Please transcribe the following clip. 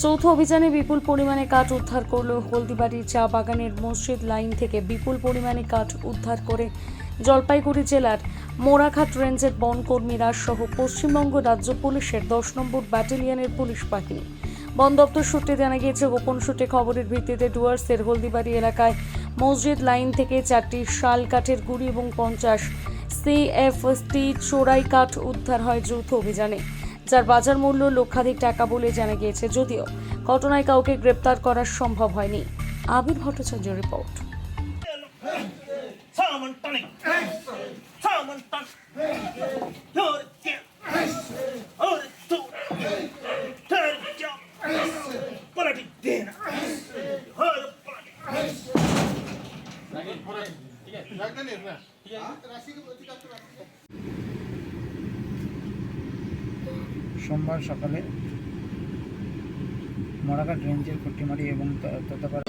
যৌথ অভিযানে বিপুল পরিমাণে কাঠ উদ্ধার করল হলদিবাড়ির চা বাগানের মসজিদ লাইন থেকে বিপুল পরিমাণে কাঠ উদ্ধার করে জলপাইগুড়ি জেলার মোড়াঘাট রেঞ্জের বনকর্মীরা সহ পশ্চিমবঙ্গ রাজ্য পুলিশের 10 নম্বর ব্যাটালিয়নের পুলিশ বাহিনী। বন দপ্তর সূত্রে জানা গিয়েছে, গোপন সূত্রে খবরের ভিত্তিতে ডুয়ার্সের হলদিবাড়ি এলাকায় মসজিদ লাইন থেকে 4টি শাল কাঠের গুঁড়ি এবং 50 CFT চোরাই কাঠ উদ্ধার হয় যৌথ অভিযানে, যার বাজার মূল্য লক্ষাধিক টাকা বলে জানা গিয়েছে। যদিও ঘটনায় কাউকে গ্রেপ্তার করা সম্ভব হয়নি। আবির ভট্টাচার্য রিপোর্ট। সোমবার সকালে মোড়াঘাট রেঞ্জের কুট্টিমারি এবং ততপাড়া